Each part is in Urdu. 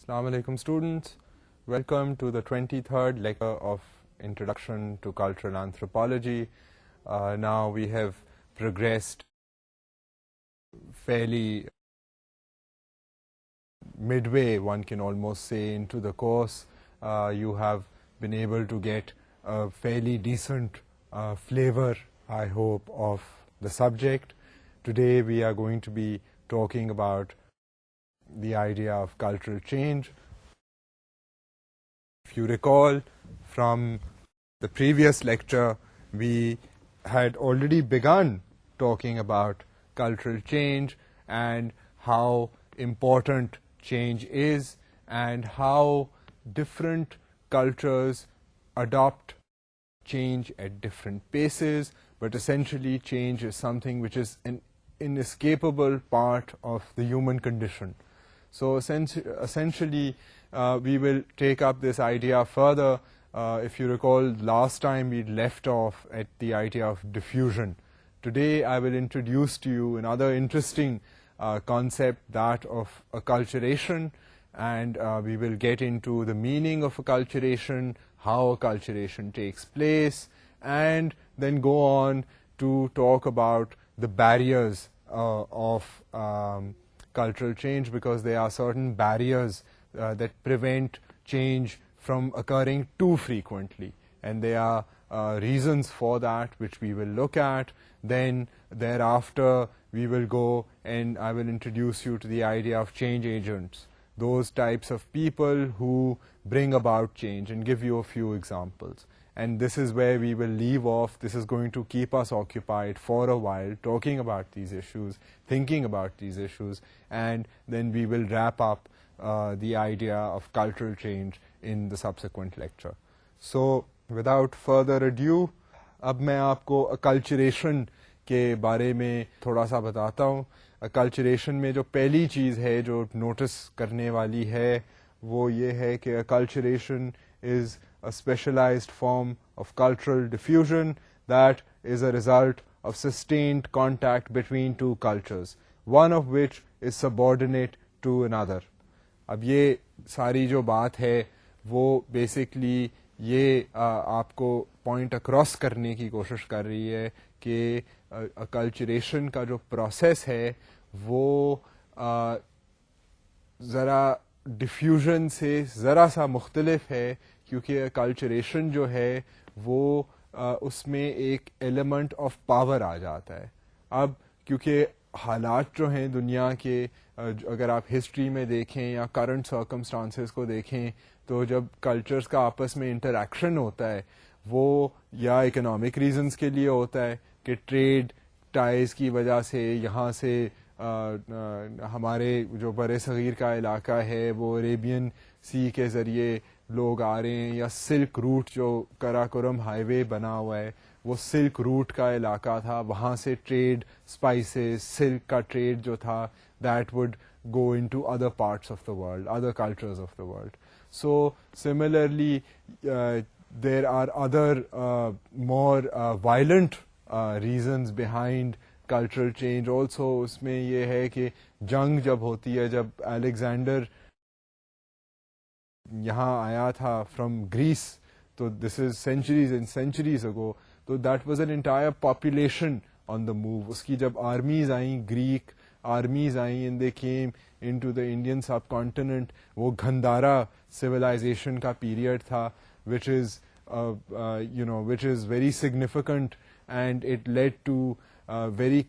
Assalamu alaikum students. Welcome to the 23rd lecture of Introduction to Cultural Anthropology. Now we have progressed fairly midway, one can almost say, into the course. You have been able to get a fairly decent flavor, I hope, of the subject. Today we are going to be talking about the idea of cultural change. If you recall from the previous lecture, we had already begun talking about cultural change and how important change is and how different cultures adopt change at different paces, but essentially change is something which is an inescapable part of the human condition. So essentially, we will take up this idea further. If you recall, last time we left off at the idea of diffusion. Today I will introduce to you another interesting concept, that of acculturation, and we will get into the meaning of acculturation, how acculturation takes place, and then go on to talk about the barriers of cultural change, because there are certain barriers that prevent change from occurring too frequently, and there are reasons for that which we will look at. Then thereafter we will go and I will introduce you to the idea of change agents, those types of people who bring about change, and give you a few examples. And this is where we will leave off. This is going to keep us occupied for a while, talking about these issues, thinking about these issues, and then we will wrap up the idea of cultural change in the subsequent lecture. So, without further ado, اب میں آپ کو acculturation کے بارے میں تھوڑا سا بتاتا ہوں. acculturation میں جو پہلی چیز ہے جو نوٹس کرنے والی ہے وہ یہ ہے کہ acculturation is a specialized form of cultural diffusion that is a result of sustained contact between two cultures, one of which is subordinate to another. اب یہ ساری جو بات ہے وہ بیسکلی یہ آپ کو پوائنٹ اکراس کرنے کی کوشش کر رہی ہے کہ اکلچریشن کا جو پروسیس ہے وہ ذرا ڈیفیوژن سے ذرا سا مختلف ہے، کیونکہ اکلچریشن جو ہے وہ اس میں ایک ایلیمنٹ آف پاور آ جاتا ہے. اب کیونکہ حالات جو ہیں دنیا کے، اگر آپ ہسٹری میں دیکھیں یا کرنٹ سرکمسٹانسز کو دیکھیں، تو جب کلچرز کا آپس میں انٹریکشن ہوتا ہے وہ یا اکنامک ریزنز کے لیے ہوتا ہے کہ ٹریڈ ٹائز کی وجہ سے یہاں سے ہمارے جو بر صغیر کا علاقہ ہے وہ عریبین سی کے ذریعے لوگ آ رہے ہیں، یا سلک روٹ جو کراکورم ہائی وے بنا ہوا ہے وہ سلک روٹ کا علاقہ تھا، وہاں سے ٹریڈ اسپائسز سلک کا ٹریڈ جو تھا that would go into other parts of the world, other cultures of the world. So similarly, there are other more violent reasons behind cultural change also. اس میں یہ ہے کہ جنگ جب ہوتی ہے، جب الیگزینڈر یہاں آیا تھا فرام گریس، تو this is centuries and centuries ago, تو that was an entire population on the move. اس کی جب آرمیز آئیں، گریک آرمیز آئیں and they came into the Indian subcontinent, وہ گھندارا سویلائزیشن کا پیریڈ تھا which is very significant, and it led to very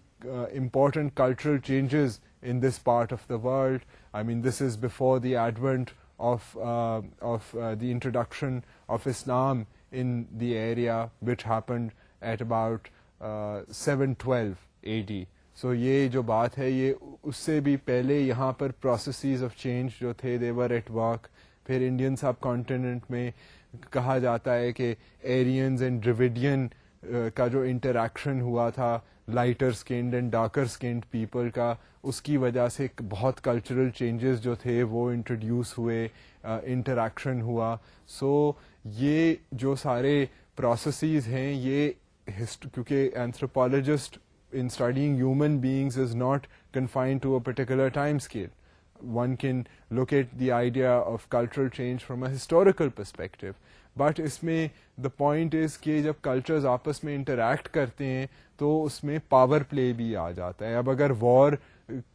important cultural changes in this part of the world. I mean, this is before the advent of the introduction of Islam in the area, which happened at about 712 AD. سو یہ جو بات ہے یہ اس سے بھی پہلے یہاں پر پروسیسز آف چینج جو تھے دے ور ایٹ ورک. پھر انڈین سب کانٹیننٹ میں کہا جاتا ہے کہ ایرینز اینڈ ڈریویڈین کا جو انٹریکشن ہوا تھا lighter skinned and darker skinned people کا، اس کی وجہ سے بہت کلچرل چینجز جو تھے وہ انٹروڈیوس ہوئے، انٹریکشن ہوا. سو یہ جو سارے پروسیسز ہیں یہ کیونکہ anthropologist in studying human beings is not confined to a particular time scale. one can look at the idea of cultural change from a historical perspective. But اس میں دا پوائنٹ از کہ جب کلچرز آپس میں انٹریکٹ کرتے ہیں تو اس میں پاور پلے بھی آ جاتا ہے. اب اگر وار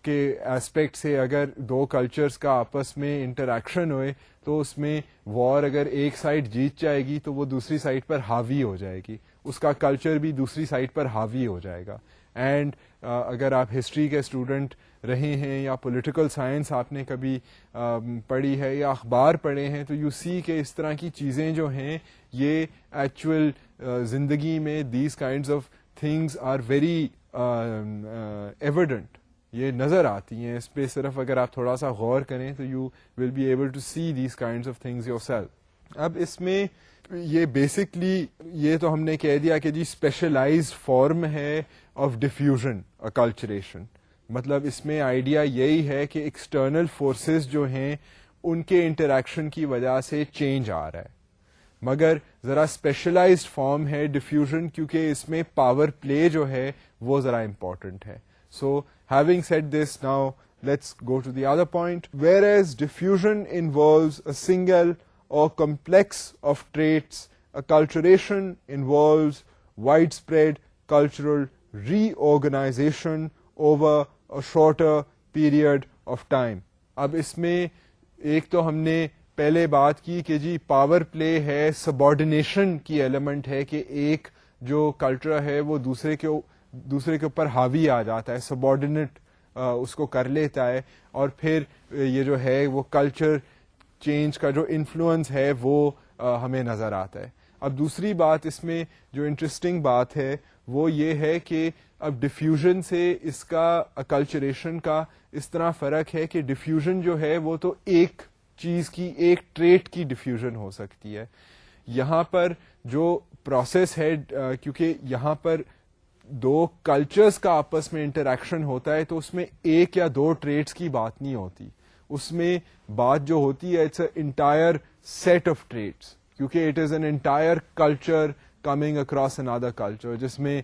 کے ایسپیکٹ سے اگر دو کلچرز کا آپس میں انٹریکشن ہوئے تو اس میں وار اگر ایک سائڈ جیت جائے گی تو وہ دوسری سائڈ پر حاوی ہو جائے گی, اس کا کلچر بھی دوسری سائڈ پر حاوی ہو جائے گا. اینڈ اگر آپ ہسٹری کے اسٹوڈنٹ رہے ہیں یا پولیٹیکل سائنس آپ نے کبھی پڑھی ہے یا اخبار پڑھے ہیں تو یو سی کہ اس طرح کی چیزیں جو ہیں یہ ایکچوئل زندگی میں these kinds of things are very evident, یہ نظر آتی ہیں. اس پہ صرف اگر آپ تھوڑا سا غور کریں تو you will be able to see these kinds of things yourself. اب اس میں یہ بیسکلی یہ تو ہم نے کہہ دیا کہ جی اسپیشلائزڈ فارم ہے آف ڈیفیوژن اکلچریشن. مطلب اس میں آئیڈیا یہی ہے کہ ایکسٹرنل فورسز جو ہیں ان کے انٹریکشن کی وجہ سے چینج آ رہا ہے, مگر ذرا اسپیشلائزڈ فارم ہے ڈیفیوژن کیونکہ اس میں پاور پلے جو ہے وہ ذرا امپورٹنٹ ہے. So having said this, now let's go to the other point. Whereas diffusion involves a single or complex of traits, acculturation involves widespread cultural reorganization over a shorter period of time. اب اس میں ایک تو ہم نے پہلے بات کی کہ جی پاور پلے ہے, سبارڈینیشن کی ایلیمنٹ ہے کہ ایک جو کلچر ہے وہ دوسرے کے اوپر حاوی آ جاتا ہے, سبارڈینیٹ اس کو کر لیتا ہے, اور پھر یہ جو ہے وہ کلچر چینج کا جو انفلوئنس ہے وہ ہمیں نظر آتا ہے. اب دوسری بات اس میں جو انٹرسٹنگ بات ہے وہ یہ ہے کہ اب ڈیفیوژن سے اس کا اکلچریشن کا اس طرح فرق ہے کہ ڈیفیوژن جو ہے وہ تو ایک چیز کی, ایک ٹریٹ کی ڈیفیوژن ہو سکتی ہے. یہاں پر جو پروسیس ہے, کیونکہ یہاں پر دو کلچرز کا آپس میں انٹریکشن ہوتا ہے تو اس میں ایک یا دو ٹریٹس کی بات نہیں ہوتی, اس میں بات جو ہوتی ہے it's a entire set of traits, کیونکہ it is an entire culture coming across another culture, جس میں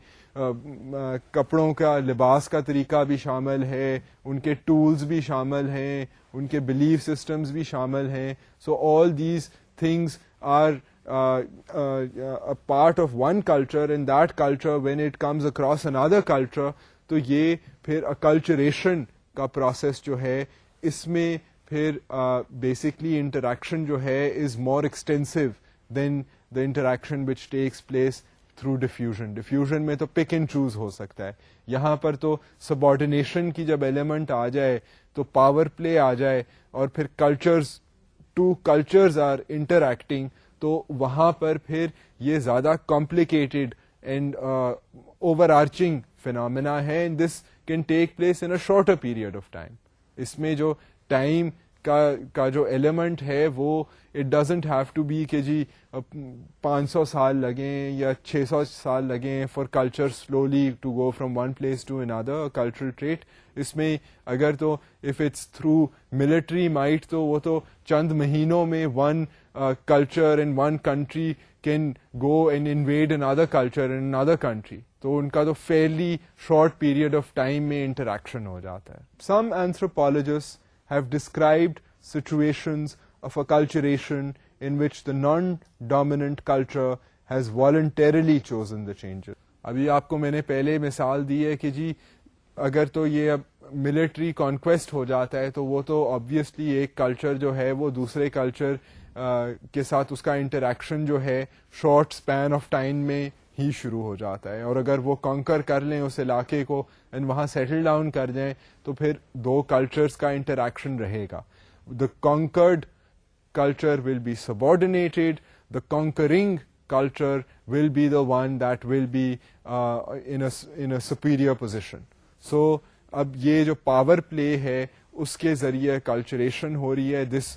کپڑوں کا, لباس کا طریقہ بھی شامل ہے, ان کے ٹولز بھی شامل ہیں, ان کے بلیف سسٹمز بھی شامل ہیں. So all these things are a part of one culture, and that culture when it comes across another culture تو یہ پھر acculturation کا پروسیس جو ہے اس میں پھر بیسکلی انٹریکشن جو ہے is more extensive than the interaction which takes place through diffusion. Diffusion میں تو پک اینڈ چوز ہو سکتا ہے, یہاں پر تو سبارڈینیشن کی جب ایلیمنٹ آ جائے تو پاور پلے آ جائے اور پھر cultures, two cultures are interacting, تو وہاں پر پھر یہ زیادہ complicated and overarching phenomena ہے, and this can take place in a shorter period of time. اس میں جو ٹائم کا جو ایلیمنٹ ہے وہ it doesn't have to be کہ جی 500 سال لگیں یا 600 سال لگیں for culture slowly to go from one place to another cultural trait. اس میں اگر تو if it's through military might تو وہ تو چند مہینوں میں one culture in one country can go and invade another culture in another country, تو ان کا تو fairly short period of time میں انٹریکشن ہو جاتا ہے. Some anthropologists have described situations of acculturation in which the non-dominant culture has voluntarily chosen the changes. ابھی آپ کو میں نے پہلے مثال دی ہے کہ جی اگر تو یہ اب ملٹری کانکویسٹ ہو جاتا ہے تو وہ تو آبویسلی ایک کلچر جو ہے وہ دوسرے کلچر کے ساتھ اس کا انٹریکشن جو ہے شارٹ اسپین آف ٹائم میں ہی شروع ہو جاتا ہے, اور اگر وہ کانکر کر لیں اس علاقے کو اینڈ وہاں سیٹل ڈاؤن کر جائیں تو پھر دو کلچرز کا انٹریکشن رہے گا. دا conquered culture will be subordinated, the conquering culture will be the one that will be in a superior position. So اب یہ جو پاور پلے ہے اس کے ذریعے کلچریشن ہو رہی ہے. دس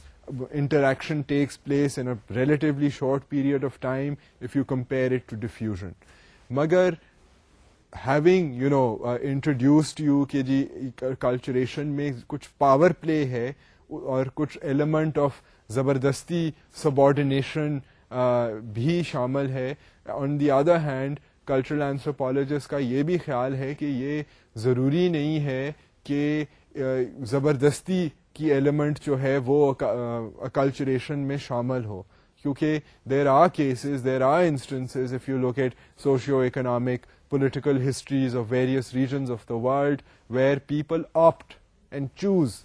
interaction takes place in a relatively short period of time if you compare it to diffusion. مگر having introduced you کہ جی کلچریشن میں کچھ پاور پلے ہے اور کچھ ایلیمنٹ آف زبردستی سبارڈینیشن بھی شامل ہے. On the other hand cultural anthropologist کا یہ بھی خیال ہے کہ یہ ضروری نہیں ہے کہ زبردستی کی ایلیمنٹ جو ہے وہ اکلچریشن میں شامل ہو. کیونکہ there are cases, there are instances, if you look at socio-economic, political histories of various regions of the world, where people opt and choose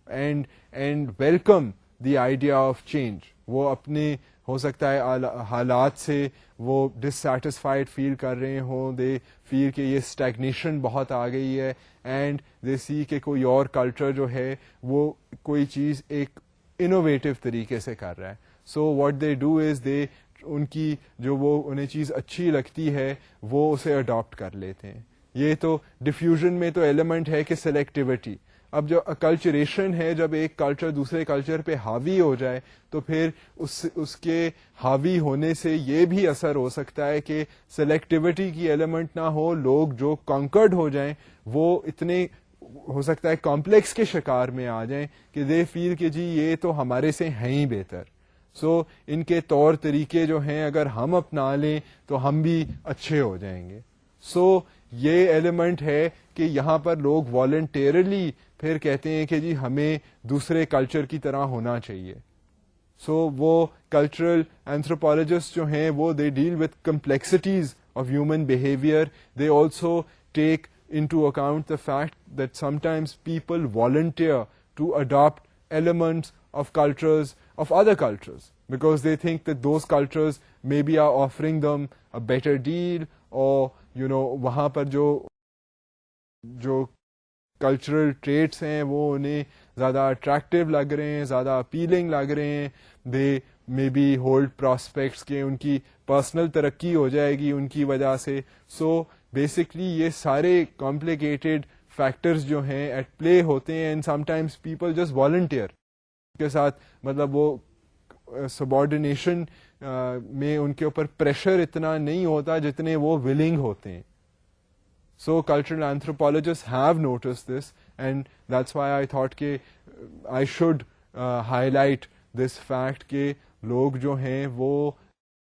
and welcome the idea of change. وہ اپنے ہو سکتا ہے حالات سے وہ ڈسسیٹسفائڈ فیل کر رہے ہوں, دے فیل کہ یہ اسٹیگنیشن بہت آ گئی ہے, اینڈ دے سی کہ کوئی اور کلچر جو ہے وہ کوئی چیز ایک انوویٹو طریقے سے کر رہا ہے. So what they do is دے ان کی جو وہ انہیں چیز اچھی لگتی ہے وہ اسے اڈاپٹ کر لیتے ہیں. یہ تو ڈیفیوژن میں تو ایلیمنٹ ہے کہ سلیکٹیوٹی. اب جو اکلچریشن ہے, جب ایک کلچر دوسرے کلچر پہ حاوی ہو جائے تو پھر اس کے حاوی ہونے سے یہ بھی اثر ہو سکتا ہے کہ سلیکٹیوٹی کی ایلیمنٹ نہ ہو, لوگ جو کانکرڈ ہو جائیں وہ اتنے ہو سکتا ہے کمپلیکس کے شکار میں آ جائیں کہ دے فیل کہ جی یہ تو ہمارے سے ہیں ہی بہتر. سو ان کے طور طریقے جو ہیں اگر ہم اپنا لیں تو ہم بھی اچھے ہو جائیں گے. سو یہ ایلیمنٹ ہے کہ یہاں پر لوگ والنٹیرلی پھر کہتے ہیں کہ جی ہمیں دوسرے کلچر کی طرح ہونا چاہیے. سو وہ کلچرل اینتھروپولوجسٹ جو ہیں وہ they deal with complexities of human behaviour. They also take into account the fact that sometimes people volunteer to adopt elements of cultures, of other cultures, because they think that those cultures maybe are offering them a better deal, or وہاں پر جو کلچرل ٹریٹس ہیں وہ انہیں زیادہ اٹریکٹیو لگ رہے ہیں, زیادہ اپیلنگ لگ رہے ہیں. دے مے بی ہولڈ پراسپیکٹس کہ ان کی پرسنل ترقی ہو جائے گی ان کی وجہ سے. سو بیسکلی یہ سارے کمپلیکیٹڈ فیکٹرز جو ہیں ایٹ پلے ہوتے ہیں, and some times people just volunteer کے ساتھ, مطلب وہ سبارڈینیشن میں ان کے اوپر پریشر اتنا نہیں ہوتا جتنے وہ ولنگ ہوتے ہیں. So cultural anthropologist have notice this, and that's why I thought کہ I should highlight this fact کہ لوگ جو ہیں وہ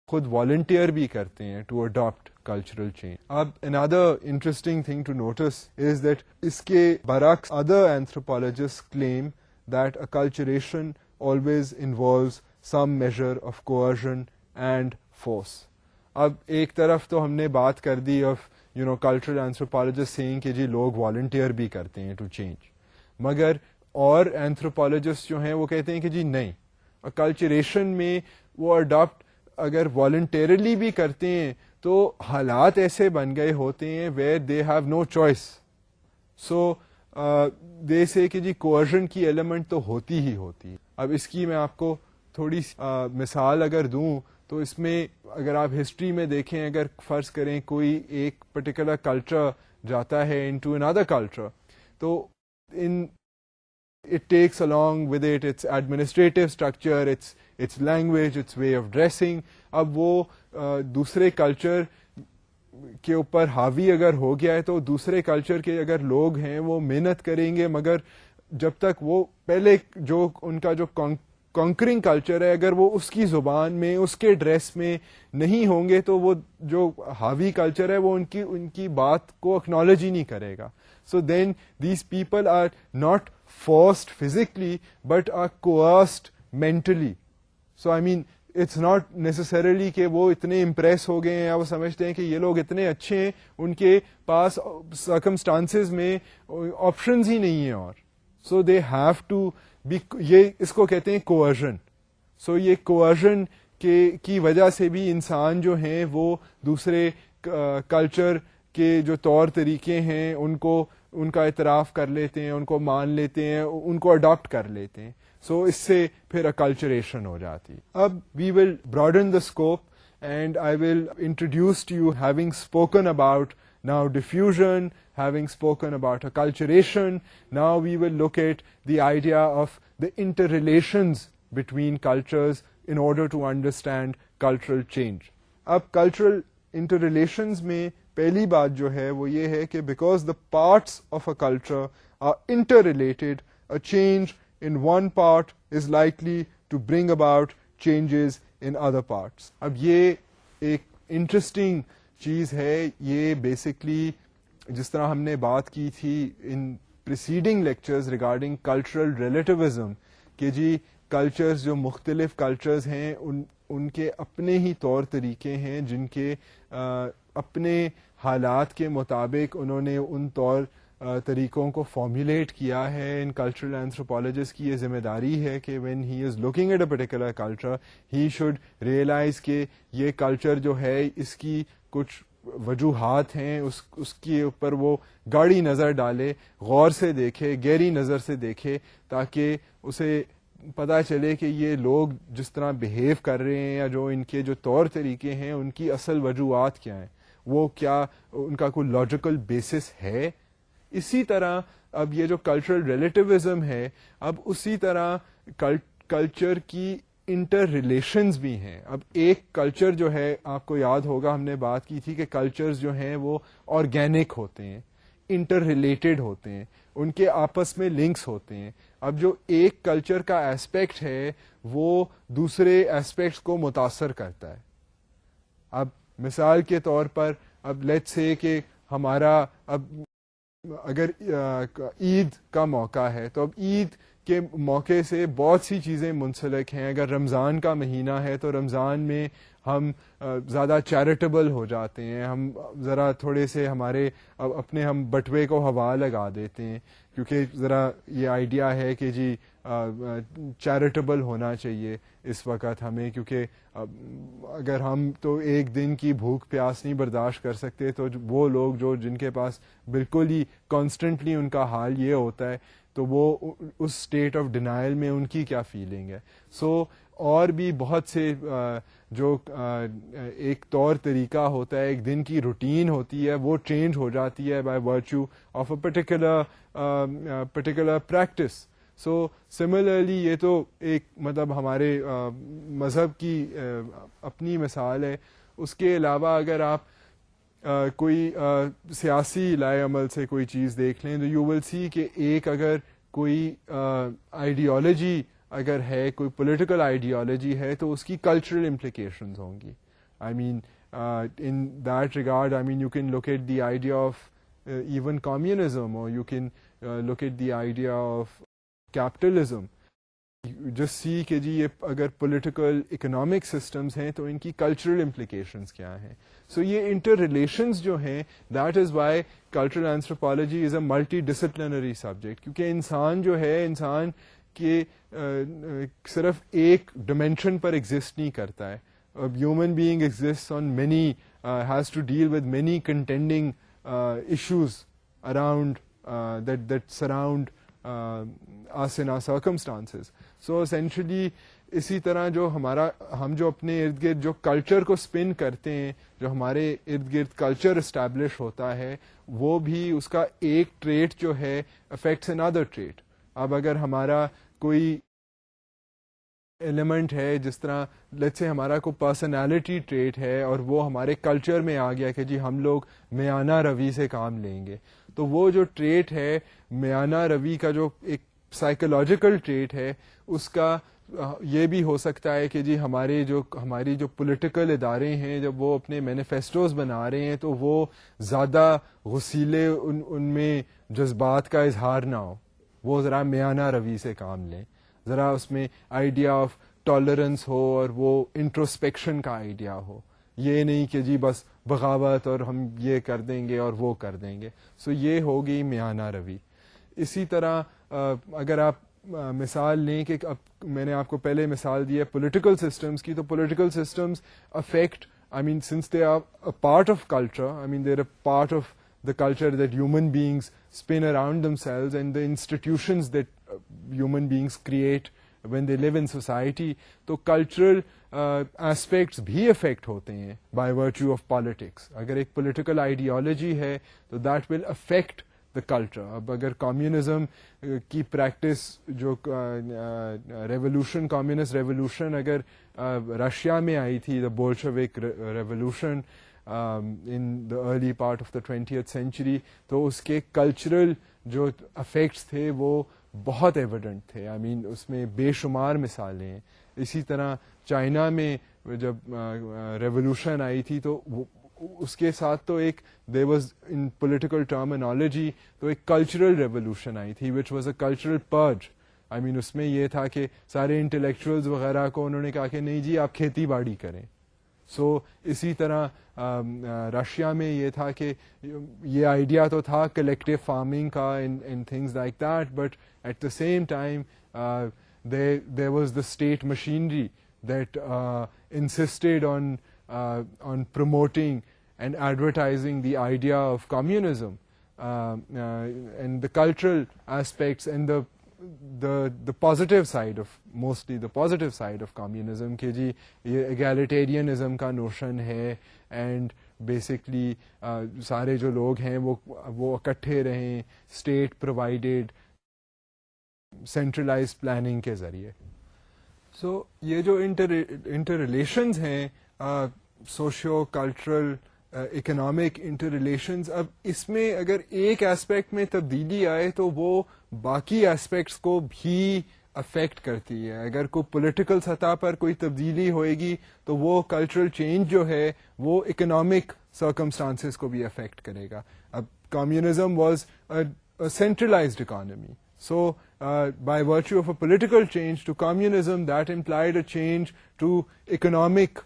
خود والنٹیئر بھی کرتے ہیں to adapt cultural change. Another interesting thing to notice is that iske baraks other anthropologists claim that acculturation always involves some measure of coercion and force. اب ایک طرف تو ہم نے بات کر دی of cultural anthropologists saying کہ جی لوگ volunteer بھی کرتے ہیں to change, مگر اور anthropologists جو ہیں وہ کہتے ہیں کہ جی نہیں, acculturation میں وہ adopt اگر voluntarily بھی کرتے ہیں تو حالات ایسے بن گئے ہوتے ہیں where they have no choice. So they say کہ جی coercion کی ایلیمنٹ تو ہوتی ہی ہوتی ہے. اب اس کی میں آپ کو تھوڑی مثال اگر دوں تو اس میں اگر آپ ہسٹری میں دیکھیں, اگر فرض کریں کوئی ایک پرٹیکولر کلچر جاتا ہے into another culture, تو it takes along with it its administrative structure, its language, its way of dressing. اب وہ دوسرے کلچر کے اوپر حاوی اگر ہو گیا ہے تو دوسرے کلچر کے اگر لوگ ہیں وہ محنت کریں گے, مگر جب تک وہ پہلے جو ان کا جو کانکرنگ کلچر ہے اگر وہ اس کی زبان میں اس کے ڈریس میں نہیں ہوں گے تو وہ جو حاوی کلچر ہے وہ ان کی بات کو اکنالج ہی نہیں کرے گا. So then these people are not forced physically but are coerced mentally. So I mean it's not necessarily کہ وہ اتنے امپریس ہو گئے ہیں یا وہ سمجھتے ہیں کہ یہ لوگ اتنے اچھے ہیں, ان کے پاس circumstances میں آپشنز ہی نہیں ہیں اور. So they have to be, یہ اس کو کہتے ہیں coercion. So یہ coercion کی وجہ سے بھی انسان جو ہیں وہ دوسرے کلچر کے جو طور طریقے ہیں ان کا اعتراف کر لیتے ہیں, ان کو مان لیتے ہیں, ان کو اڈاپٹ کر لیتے ہیں. سو اس سے پھر اکلچریشن ہو جاتی. اب we will broaden the scope and I will introduce to you, having spoken about now diffusion, having spoken about acculturation, now we will look at the idea of the interrelations between cultures in order to understand cultural change. اب cultural interrelations میں پہلی بات جو ہے وہ یہ ہے کہ because the parts of a culture are interrelated, a change in one part is likely to bring about changes in other parts. اب یہ ایک انٹرسٹنگ چیز ہے. یہ بیسکلی جس طرح ہم نے بات کی تھی ان preceding lectures regarding cultural relativism کہ جی کلچرز جو مختلف کلچرز ہیں ان کے اپنے ہی طور طریقے ہیں جن کے اپنے حالات کے مطابق انہوں نے ان طور طریقوں کو فارمولیٹ کیا ہے. ان کلچرل اینتھروپولوجسٹ کی یہ ذمہ داری ہے کہ when he is looking at a particular culture he should realise کہ یہ کلچر جو ہے اس کی کچھ وجوہات ہیں, اس کے اوپر وہ گاڑی نظر ڈالے, غور سے دیکھے, گہری نظر سے دیکھے, تاکہ اسے پتہ چلے کہ یہ لوگ جس طرح بہیو کر رہے ہیں یا جو ان کے جو طور طریقے ہیں ان کی اصل وجوہات کیا ہیں, وہ کیا ان کا کوئی لاجیکل بیسس ہے. اسی طرح اب یہ جو کلچرل ریلیٹیوزم ہے, اب اسی طرح کلچر کی انٹر ریلیشنز بھی ہیں. اب ایک کلچر جو ہے, آپ کو یاد ہوگا ہم نے بات کی تھی کہ کلچرز جو ہیں وہ آرگینک ہوتے ہیں, انٹر ریلیٹڈ ہوتے ہیں, ان کے آپس میں لنکس ہوتے ہیں. اب جو ایک کلچر کا ایسپیکٹ ہے وہ دوسرے ایسپیکٹس کو متاثر کرتا ہے. اب مثال کے طور پر اب لیٹس سے کہ ہمارا اب اگر عید کا موقع ہے تو اب عید کے موقع سے بہت سی چیزیں منسلک ہیں. اگر رمضان کا مہینہ ہے تو رمضان میں ہم زیادہ چیریٹیبل ہو جاتے ہیں, ہم ذرا تھوڑے سے ہمارے اپنے ہم بٹوے کو ہوا لگا دیتے ہیں, کیونکہ ذرا یہ آئیڈیا ہے کہ جی چیریٹیبل ہونا چاہیے اس وقت ہمیں, کیونکہ اگر ہم تو ایک دن کی بھوک پیاس نہیں برداشت کر سکتے, تو وہ لوگ جو جن کے پاس بالکل ہی کانسٹنٹلی ان کا حال یہ ہوتا ہے تو وہ اس اسٹیٹ آف ڈینائل میں ان کی کیا فیلنگ ہے. سو اور بھی بہت سے جو ایک طور طریقہ ہوتا ہے, ایک دن کی روٹین ہوتی ہے, وہ چینج ہو جاتی ہے by virtue of a particular practice. So similarly یہ تو ایک مطلب ہمارے مذہب کی اپنی مثال ہے. اس کے علاوہ اگر آپ کوئی سیاسی لائے عمل سے کوئی چیز دیکھ لیں تو یو ول سی کہ ایک اگر کوئی آئیڈیالوجی اگر ہے, کوئی پولیٹیکل آئیڈیالوجی ہے, تو اس کی کلچرل امپلیکیشنز ہوں گی. I mean in that regard I mean you can look at the idea of even communism, اور you can look at the idea of capitalism. Just see کہ جی یہ اگر پولیٹیکل اکنامک سسٹمز ہیں تو ان کی کلچرل امپلیکیشنز کیا ہیں. سو یہ انٹر ریلیشنز جو ہیں, that is why cultural anthropology is a multi disciplinary subject, کیونکہ انسان جو ہے, انسان کے صرف ایک ڈائمینشن پر ایگزسٹ نہیں کرتا ہے. Human being exist on many, has to deal with many contending issues around that surround us in our circumstances. So essentially اسی طرح جو ہم جو اپنے ارد گرد جو کلچر کو اسپن کرتے ہیں, جو ہمارے ارد گرد کلچر اسٹیبلش ہوتا ہے, وہ بھی اس کا ایک ٹریٹ جو ہے افیکٹس another trait. اب اگر ہمارا کوئی ایلیمنٹ ہے, جس طرح لیٹس سے ہمارا کوئی پرسنالٹی ٹریٹ ہے اور وہ ہمارے کلچر میں آ گیا کہ جی ہم لوگ میانہ روی سے کام لیں گے, تو وہ جو ٹریٹ ہے میانہ روی کا, جو ایک سائیکولوجیکل ٹریٹ ہے, اس کا یہ بھی ہو سکتا ہے کہ جی ہماری جو پولیٹیکل ادارے ہیں, جب وہ اپنے مینیفیسٹوز بنا رہے ہیں تو وہ زیادہ غسیلے ان میں جذبات کا اظہار نہ ہو, وہ ذرا میانہ روی سے کام لیں, ذرا اس میں آئیڈیا آف ٹالرنس ہو اور وہ انٹروسپیکشن کا آئیڈیا ہو. یہ نہیں کہ جی بس بغاوت اور ہم یہ کر دیں گے اور وہ کر دیں گے. سو یہ ہوگی میانہ روی. اسی طرح اگر آپ مثال لیں کہ میں نے آپ کو پہلے مثال دی ہے پولیٹیکل سسٹمز کی, تو political systems affect, I mean since they are a part of culture, I mean they are a part of the culture that human beings spin around themselves and the institutions that human beings create when they live in society. تو cultural aspects بھی affect ہوتے ہیں by virtue of politics. اگر ایک political ideology ہے تو that will affect the culture. اب اگر communism کی practice جو revolution, communist revolution اگر رشیا میں آئی تھی, the Bolshevik revolution in the early part of the 20th century, تو اس کے کلچرل جو افیکٹس تھے وہ بہت ایویڈنٹ تھے. آئی مین اس میں بے شمار مثالیں ہیں. اسی طرح چائنا میں جب ریولوشن آئی تھی تو اس کے ساتھ تو ایک there was in political terminology تو ایک کلچرل ریولیوشن آئی تھی which was a cultural purge. I mean اس میں یہ تھا کہ سارے انٹلیکچوئلز وغیرہ کو انہوں نے کہا کہ نہیں جی آپ کھیتی باڑی کریں. سو اسی طرح رشیا میں یہ تھا کہ یہ آئیڈیا تو تھا کلیکٹیو فارمنگ کا and things like that, but at the same time there was the state machinery that insisted on promoting and advertising the idea of communism, and the cultural aspects and the positive side of, mostly the positive side of communism, کہ جی یہ egalitarianism کا نوشن ہے, اینڈ بیسکلی سارے جو لوگ ہیں وہ اکٹھے رہیں اسٹیٹ پرووائڈیڈ سینٹرلائز پلاننگ کے ذریعے. سو یہ جو انٹر ریلیشنز ہیں socio cultural economic interrelations, اب اس میں اگر ایک ایسپیکٹ میں تبدیلی آئے تو وہ باقی ایسپیکٹس کو بھی افیکٹ کرتی ہے. اگر کوئی پولیٹیکل سطح پر کوئی تبدیلی ہوئے گی تو وہ کلچرل چینج جو ہے وہ اکنامک سرکمسٹانسز کو بھی افیکٹ کرے گا. اب communism was a centralised economy, so by virtue of a political change to communism, that implied a change to economic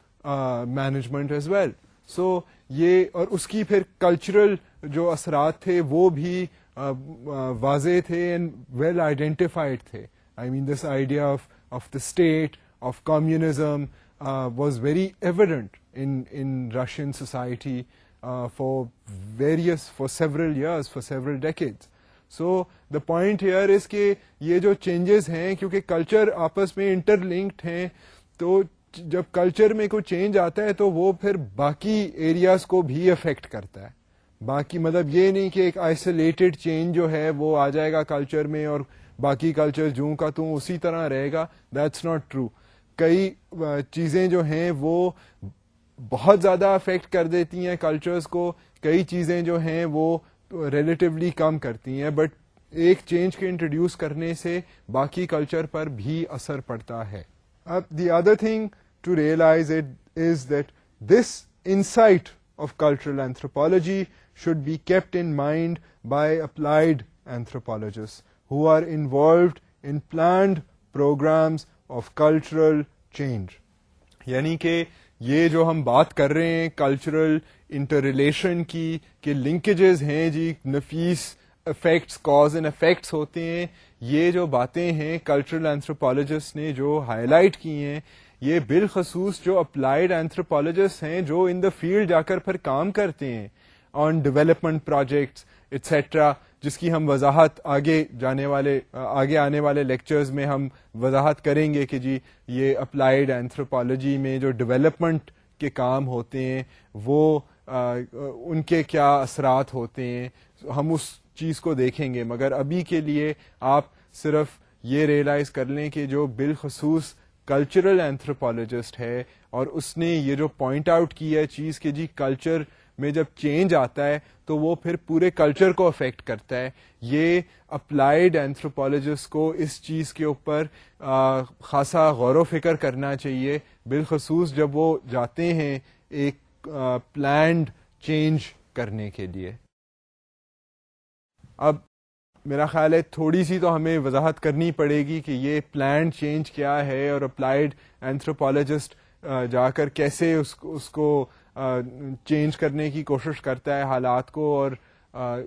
management as well. So یہ اور اس کی پھر کلچرل جو اثرات تھے وہ بھی واضح تھے and well identified تھے. I mean this idea of the state, of communism was very evident in Russian society for several years, for several decades. So the point here is کہ یہ جو چینجز ہیں کیونکہ کلچر آپس میں انٹر لنکڈ ہیں, تو جب کلچر میں کوئی چینج آتا ہے تو وہ پھر باقی ایریاز کو بھی افیکٹ کرتا ہے. باقی مطلب یہ نہیں کہ ایک آئسولیٹڈ چینج جو ہے وہ آ جائے گا کلچر میں اور باقی کلچر جوں کا توں اسی طرح رہے گا. That's not true. کئی چیزیں جو ہیں وہ بہت زیادہ افیکٹ کر دیتی ہیں کلچرز کو, کئی چیزیں جو ہیں وہ ریلیٹیولی کم کرتی ہیں, بٹ ایک چینج کے انٹروڈیوس کرنے سے باقی کلچر پر بھی اثر پڑتا ہے. اب the other thing to realise it is that this insight of cultural anthropology should be kept in mind by applied anthropologists who are involved in planned programs of cultural change. یعنی کہ یہ جو ہم بات کر رہے ہیں کلچرل انٹر ریلیشن کی کہ لنکیجز ہیں جی, نفیس افیکٹس کاز اینڈ افیکٹس ہوتے ہیں, یہ جو باتیں ہیں کلچرل اینتھروپولوجسٹ نے جو ہائی لائٹ کی ہیں, یہ بالخصوص جو اپلائیڈ اینتھروپولوجسٹ ہیں جو ان دا فیلڈ جا کر پھر کام کرتے ہیں آن ڈیولپمنٹ پروجیکٹس ایٹسٹرا, جس کی ہم وضاحت آگے آنے والے لیکچرز میں ہم وضاحت کریں گے کہ جی یہ اپلائیڈ اینتھروپولوجی میں جو ڈیولپمنٹ کے کام ہوتے ہیں وہ ان کے کیا اثرات ہوتے ہیں, ہم اس چیز کو دیکھیں گے. مگر ابھی کے لیے آپ صرف یہ ریئلائز کر لیں کہ جو بالخصوص کلچرل اینتھروپولوجسٹ ہے اور اس نے یہ جو پوائنٹ آؤٹ کی ہے چیز کہ جی کلچر میں جب چینج آتا ہے تو وہ پھر پورے کلچر کو افیکٹ کرتا ہے, یہ اپلائیڈ اینتھروپولوجسٹ کو اس چیز کے اوپر خاصا غور و فکر کرنا چاہیے, بالخصوص جب وہ جاتے ہیں ایک پلانڈ چینج کرنے کے لیے. اب میرا خیال ہے تھوڑی سی تو ہمیں وضاحت کرنی پڑے گی کہ یہ پلانڈ چینج کیا ہے اور اپلائیڈ اینتھروپولوجسٹ جا کر کیسے اس کو چینج کرنے کی کوشش کرتا ہے حالات کو, اور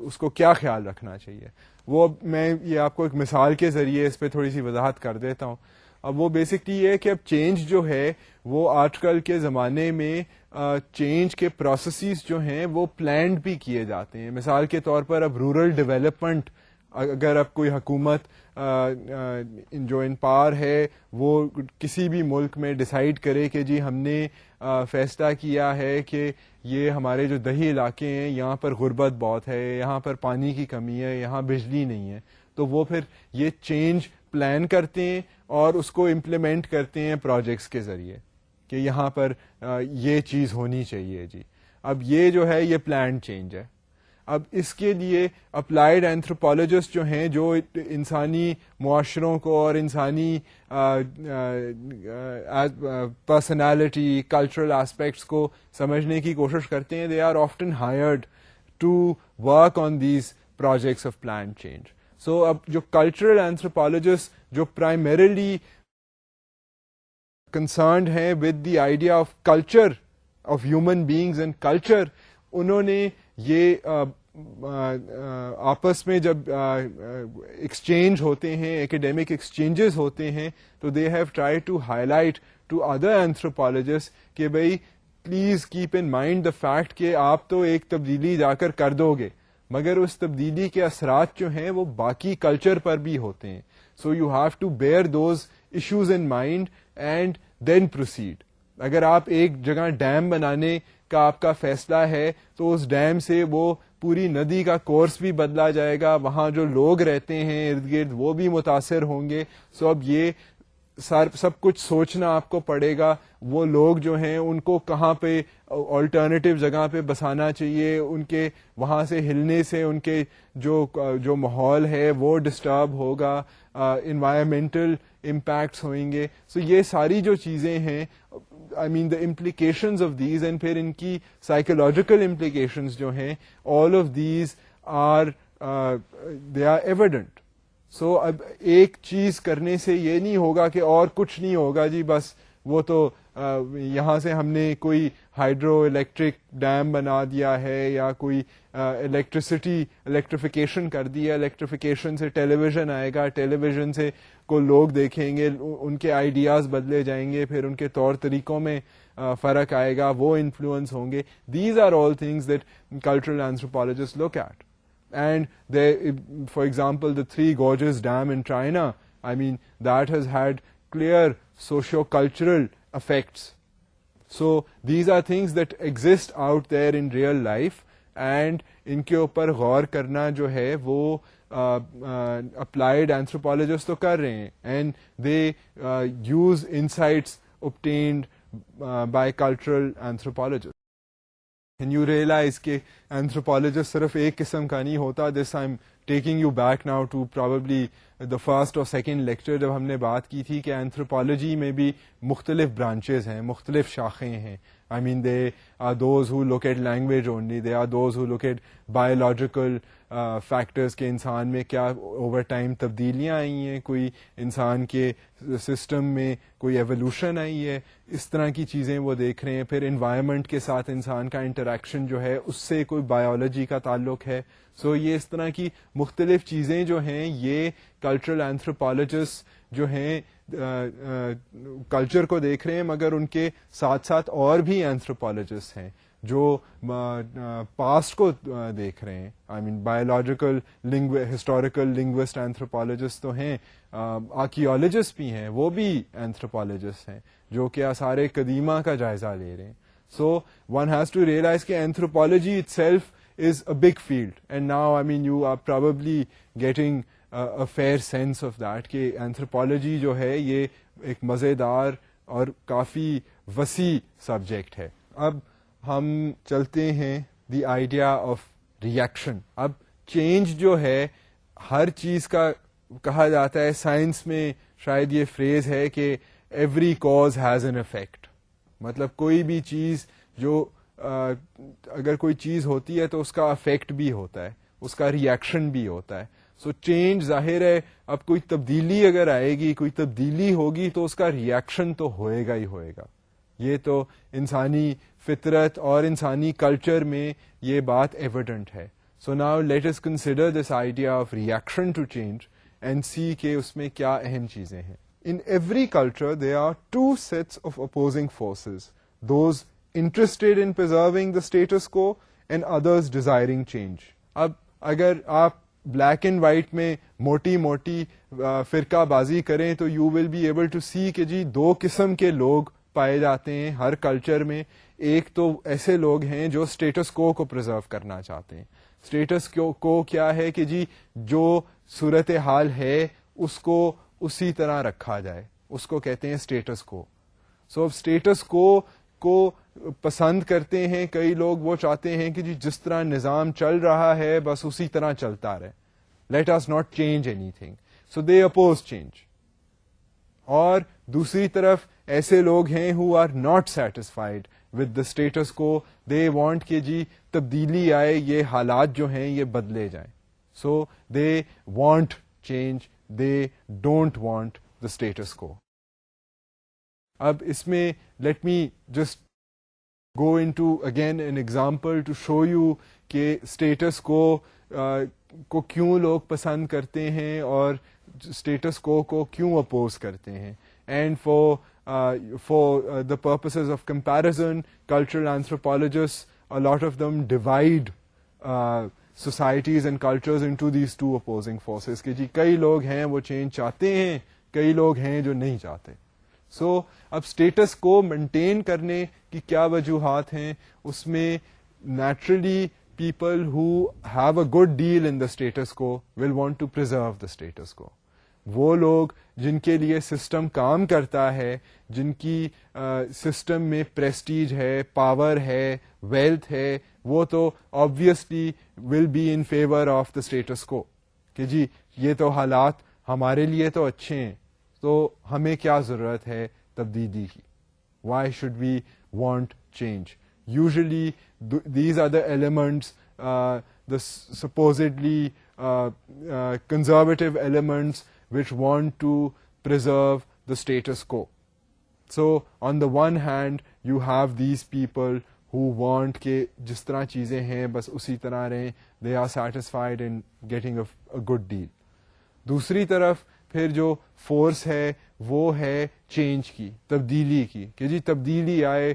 اس کو کیا خیال رکھنا چاہیے. وہ میں یہ آپ کو ایک مثال کے ذریعے اس پہ تھوڑی سی وضاحت کر دیتا ہوں. اب وہ بیسکلی یہ ہے کہ اب چینج جو ہے وہ آج کل کے زمانے میں چینج کے پروسیسز جو ہیں وہ پلانڈ بھی کیے جاتے ہیں. مثال کے طور پر اب رورل ڈیولپمنٹ, اگر اب کوئی حکومت جو ان پاور ہے وہ کسی بھی ملک میں ڈیسائیڈ کرے کہ جی ہم نے فیصلہ کیا ہے کہ یہ ہمارے جو دیہی علاقے ہیں یہاں پر غربت بہت ہے, یہاں پر پانی کی کمی ہے, یہاں بجلی نہیں ہے, تو وہ پھر یہ چینج پلان کرتے ہیں اور اس کو امپلیمنٹ کرتے ہیں پروجیکٹس کے ذریعے کہ یہاں پر یہ چیز ہونی چاہیے جی. اب یہ جو ہے یہ پلانڈ چینج ہے. اب اس کے لیے اپلائیڈ اینتھروپولوجسٹ جو ہیں، جو انسانی معاشروں کو اور انسانی پرسنالٹی، کلچرل ایسپیکٹس کو سمجھنے کی کوشش کرتے ہیں، they are often hired to work on these projects of plant change. So اب جو کلچرل اینتھروپولوجسٹ جو پرائمریلی کنسرنڈ ہیں with the idea of culture of human beings and culture, انہوں نے یہ آپس میں جب ایکسچینج ہوتے ہیں، ایکیڈیمک ایکسچینجز ہوتے ہیں، تو they have try to highlight to other anthropologist کہ بھائی please keep in mind the fact کہ آپ تو ایک تبدیلی جا کر دو گے، مگر اس تبدیلی کے اثرات جو ہیں وہ باقی کلچر پر بھی ہوتے ہیں. So you have to bear those issues in mind and then proceed. اگر آپ ایک جگہ ڈیم بنانے کا آپ کا فیصلہ ہے تو اس ڈیم سے وہ پوری ندی کا کورس بھی بدلا جائے گا، وہاں جو لوگ رہتے ہیں ارد گرد وہ بھی متاثر ہوں گے. سو اب یہ سب کچھ سوچنا آپ کو پڑے گا، وہ لوگ جو ہیں ان کو کہاں پہ آلٹرنیٹیو جگہ پہ بسانا چاہیے، ان کے وہاں سے ہلنے سے ان کے جو ماحول ہے وہ ڈسٹرب ہوگا، انوائرمنٹل امپیکٹس ہوئیں گے. سو یہ ساری جو چیزیں ہیں، I mean the implications of these and پھر ان کی psychological implications جو ہیں، all of these are they are evident. سو اب ایک چیز کرنے سے یہ نہیں ہوگا کہ اور کچھ نہیں ہوگا جی، بس وہ تو یہاں سے ہم نے کوئی ہائیڈرو الیکٹرک ڈیم بنا دیا ہے یا کوئی الیکٹریفیکیشن کر دیا، الیکٹریفیکیشن سے ٹیلی ویژن آئے گا، ٹیلی ویژن سے کو لوگ دیکھیں گے، ان کے آئیڈیاز بدلے جائیں گے، پھر ان کے طور طریقوں میں فرق آئے گا، وہ انفلوئنس ہوں گے. These are all things that cultural anthropologist look at. And for example, the Three Gorges Dam in China, I mean, that has had clear socio-cultural effects. So these are things that exist out there in real life, and ان کے اوپر غور کرنا جو ہے وہ applied anthropologists تو کر رہے ہیں, and they use insights obtained by cultural anthropologists. And you realize کہ anthropologist صرف ایک قسم کا نہیں ہوتا. This I'm taking you back now to probably the first or second lecture جب ہم نے بات کی تھی کہ anthropology میں بھی مختلف برانچز ہیں, مختلف شاخیں ہیں. I mean, they are those who look at language only. They are those who look at biological factors کہ انسان میں کیا اوور ٹائم تبدیلیاں آئی ہیں, کوئی انسان کے سسٹم میں کوئی ایوولوشن آئی ہے, اس طرح کی چیزیں وہ دیکھ رہے ہیں. پھر انوائرمنٹ کے ساتھ انسان کا انٹریکشن جو ہے اس سے کوئی بایولوجی کا تعلق ہے. سو یہ اس طرح کی مختلف چیزیں جو ہیں یہ کلچرل اینتھروپولوجسٹ جو ہیں کلچر کو دیکھ رہے ہیں, مگر ان کے ساتھ ساتھ اور بھی اینتھروپولوجسٹ ہیں جو پاسٹ کو دیکھ رہے ہیں. آئی مین بایولوجیکل ہسٹوریکل لنگوسٹ اینتھروپولوجسٹ تو ہیں, آرکیولوجسٹ بھی ہیں, وہ بھی اینتھروپولوجسٹ ہیں جو کہ آثار قدیمہ کا جائزہ لے رہے ہیں. سو ون ہیز ٹو ریئلائز کہ anthropology it self is a big field, and now I mean you are probably getting a fair sense of that کہ anthropology جو ہے یہ ایک مزیدار اور کافی وسیع سبجیکٹ ہے. اب ہم چلتے ہیں the idea of reaction. اب چینج جو ہے ہر چیز کا کہا جاتا ہے, سائنس میں شاید یہ فریز ہے کہ every cause has an effect. مطلب کوئی بھی چیز جو اگر کوئی چیز ہوتی ہے تو اس کا افیکٹ بھی ہوتا ہے, اس کا ریئیکشن بھی ہوتا ہے. سو چینج ظاہر ہے, اب کوئی تبدیلی اگر آئے گی, کوئی تبدیلی ہوگی تو اس کا ریئیکشن تو ہوئے گا ہی ہوئے گا. یہ تو انسانی فطرت اور انسانی کلچر میں یہ بات ایویڈنٹ ہے. So now let us consider this idea of reaction to change and see کہ اس میں کیا اہم چیزیں ہیں. In every culture there are two sets of opposing forces, those interested in preserving the status quo and others desiring change. اب اگر آپ بلیک اینڈ وائٹ میں موٹی موٹی فرقہ بازی کریں تو you will be able to see کہ جی دو قسم کے لوگ پائے جاتے ہیں ہر کلچر میں. ایک تو ایسے لوگ ہیں جو اسٹیٹس کو پرزرو کرنا چاہتے ہیں. اسٹیٹس کو کیا ہے کہ جی جو صورت حال ہے اس کو اسی طرح رکھا جائے, اس کو کہتے ہیں اسٹیٹس کو. سو اب اسٹیٹس کو کو پسند کرتے ہیں, کئی لوگ وہ چاہتے ہیں کہ جس طرح نظام چل رہا ہے بس اسی طرح چلتا رہے, late us not change anything, so they oppose change. اور دوسری طرف ایسے لوگ ہیں who are not satisfied with the status quo, they want کہ جی تبدیلی آئے, یہ حالات جو ہیں یہ بدلے جائیں. So they want change, they don't want the status quo. اب اس میں let me just go into again an example to show you کہ status quo کو کیوں لوگ پسند کرتے ہیں اور اسٹیٹس کو کیوں اپوز کرتے ہیں. And for the purposes of comparison, cultural anthropologists, a lot of them divide societies and cultures into these two opposing forces کہ جی کئی لوگ ہیں وہ چینج چاہتے ہیں, کئی لوگ ہیں جو نہیں چاہتے. سو اب اسٹیٹس کو مینٹین کرنے کی کیا وجوہات ہیں, اس میں naturally people who have a good deal in the status quo will want to preserve the status quo. وہ لوگ جن کے لیے سسٹم کام کرتا ہے, جن کی سسٹم میں پریسٹیج ہے, پاور ہے, ویلتھ ہے, وہ تو obviously will be in favor of the status quo کہ جی یہ تو حالات ہمارے لیے تو اچھے ہیں, تو ہمیں کیا ضرورت ہے تبدیلی کی, why should we want change. Usually these are the elements, the supposedly conservative elements which want to preserve the status quo. So on the one hand you have these people who want کہ جس طرح چیزیں ہیں بس اسی طرح رہیں, they are satisfied in getting a good deal. دوسری طرف پھر جو فورس ہے وہ ہے چینج کی, تبدیلی کی, کہ جی تبدیلی آئے,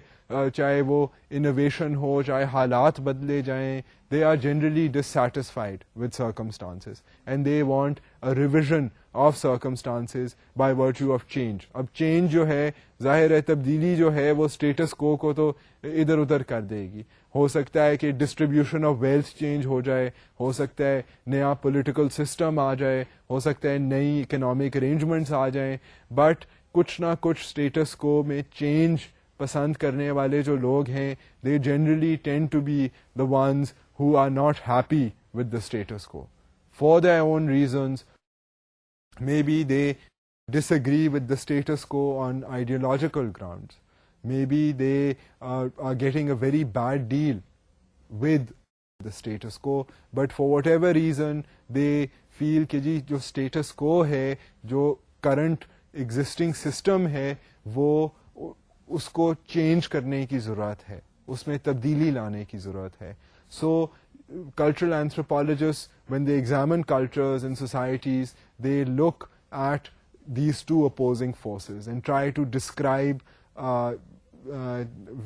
چاہے وہ انوویشن ہو, چاہے حالات بدلے جائیں. They are generally dissatisfied with circumstances and they want a revision of circumstances by virtue of change. اب چینج جو ہے ظاہر ہے تبدیلی جو ہے وہ اسٹیٹس کو تو ادھر ادھر کر دے گی. ہو سکتا ہے کہ ڈسٹریبیوشن آف ویلتھ چینج ہو جائے, ہو سکتا ہے نیا پولیٹیکل سسٹم آ جائے, ہو سکتا ہے نئی اکنامک ارینجمنٹس آ جائیں, بٹ کچھ نہ کچھ اسٹیٹس کو میں چینج پسند کرنے والے جو لوگ ہیں, they generally tend to be the ones who are not happy with the status quo for their own reasons. Maybe they disagree with the status quo on ideological grounds. Maybe they are getting a very bad deal with the status quo, but for whatever reason they feel کہ جی جو status quo ہے, جو current existing system ہے, وہ اس کو چینج کرنے کی ضرورت ہے, اس میں تبدیلی لانے کی ضرورت ہے. So cultural anthropologists, when they examine cultures and societies, they look at these two opposing forces and try to describe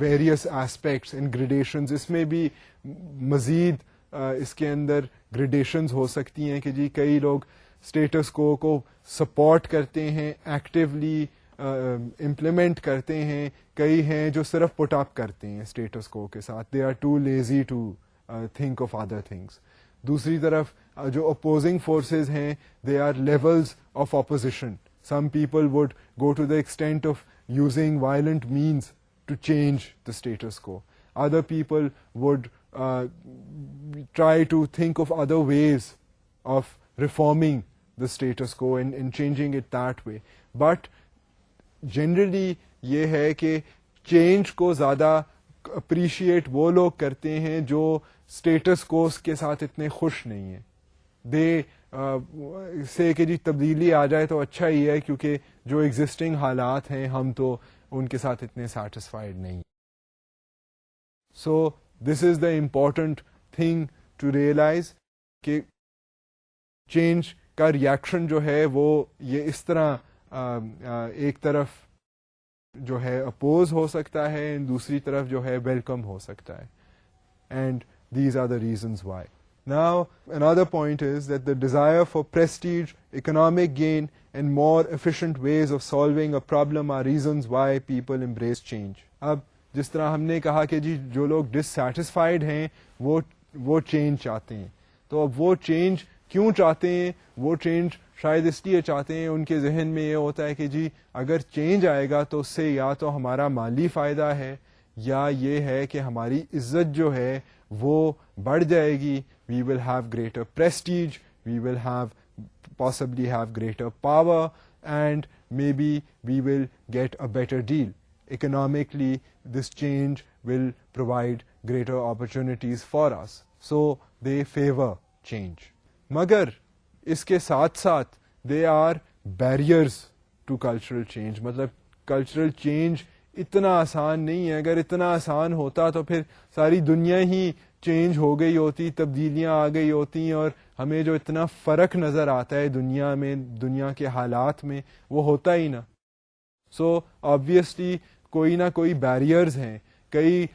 various aspects and gradations. اس میں بھی مزید اس کے اندر gradations ہو سکتی ہیں کہ جی کئی لوگ اسٹیٹس کو سپورٹ کرتے ہیں, ایکٹیولی امپلیمنٹ کرتے ہیں, کئی ہیں جو صرف پٹ اپ کرتے ہیں اسٹیٹس کو کے ساتھ, they are too lazy to think of other things. دوسری طرف جو اپوزنگ فورسز ہیں, they are levels of opposition. Some people would go to the extent of using violent means to change the status quo. Other people would try to think of other ways of reforming the status quo and changing it that way. But generally یہ ہے کہ چینج کو زیادہ اپریشیٹ وہ لوگ کرتے ہیں جو اسٹیٹس کوس کے ساتھ اتنے خوش نہیں ہیں. دے سے کہ جی تبدیلی آ جائے تو اچھا ہی ہے, کیونکہ جو ایگزسٹنگ حالات ہیں ہم تو ان کے ساتھ اتنے سیٹسفائڈ نہیں. So this is the important thing to realise کہ چینج کا ریئیکشن جو ہے وہ یہ اس طرح ایک طرف جو ہے اپوز ہو سکتا ہے, دوسری طرف جو ہے ویلکم ہو سکتا ہے. And these are the reasons why. Now, another point is that the desire for prestige, economic gain, and more efficient ways of solving a problem are reasons why people embrace change. اب جس طرح ہم نے کہا کہ جی جو لوگ ڈسسیٹسفائیڈ ہیں وہ چینج چاہتے ہیں, تو اب وہ چینج کیوں چاہتے ہیں؟ وہ چینج شاید اس لیے چاہتے ہیں, ان کے ذہن میں یہ ہوتا ہے کہ جی اگر چینج آئے گا تو اس سے یا تو ہمارا مالی فائدہ ہے, یا یہ ہے کہ ہماری عزت جو ہے وہ بڑھ جائے گی, we will have greater prestige, we will have possibly have greater power, and maybe we will get a better deal. Economically, this change will provide greater opportunities for us. So they favor change. Magar iske saath saath they are barriers to cultural change. Matlab cultural change اتنا آسان نہیں ہے. اگر اتنا آسان ہوتا تو پھر ساری دنیا ہی چینج ہو گئی ہوتی, تبدیلیاں آ گئی ہوتی, اور ہمیں جو اتنا فرق نظر آتا ہے دنیا میں, دنیا کے حالات میں, وہ ہوتا ہی نا. سو آبویسلی کوئی نہ کوئی بیریئرز ہیں. کئی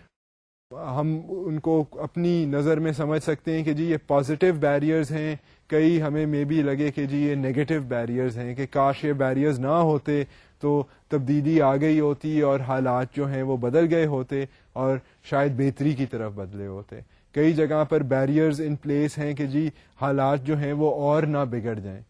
ہم ان کو اپنی نظر میں سمجھ سکتے ہیں کہ جی یہ پازیٹیو بیریئرز ہیں, کئی ہمیں مے بی لگے کہ جی یہ نیگیٹو بیریئرز ہیں, کہ کاش یہ بیریئرز نہ ہوتے تو تبدیلی آ گئی ہوتی اور حالات جو ہیں وہ بدل گئے ہوتے اور شاید بہتری کی طرف بدلے ہوتے. کئی جگہ پر بیریئرز ان پلیس ہیں کہ جی حالات جو ہیں وہ اور نہ بگڑ جائیں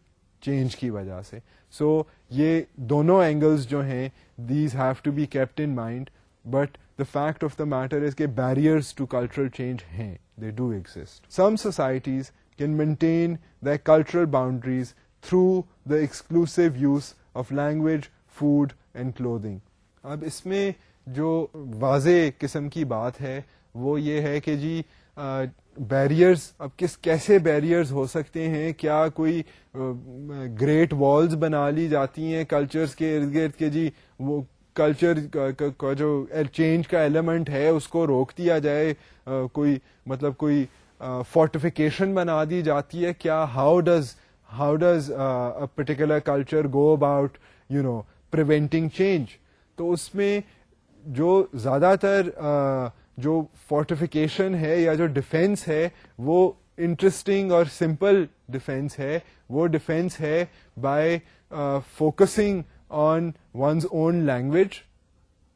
چینج کی وجہ سے. سو یہ دونوں اینگلز جو ہیں these have to be kept in mind, but the fact of the matter is that barriers to cultural change hain, they do exist. Some societies can maintain their cultural boundaries through the exclusive use of language, food and clothing. اب اس میں جو واضح قسم کی بات ہے وہ یہ ہے کہ جی بیریئرز, اب کیسے بیریئرز ہو سکتے ہیں؟ کیا کوئی گریٹ والز بنا لی جاتی ہیں کلچرز کے ارد گرد کہ جی وہ کلچر کا جو چینج کا ایلیمنٹ ہے اس کو روک دیا جائے, کوئی مطلب کوئی فورٹیفیکیشن بنا دی جاتی ہے کیا؟ How does particular culture go about preventing change? تو اس میں جو زیادہ تر جو فورٹیفیکیشن ہے یا جو ڈیفینس ہے وہ انٹرسٹنگ اور سمپل ڈیفینس ہے. وہ ڈیفینس ہے by focusing on one's own language,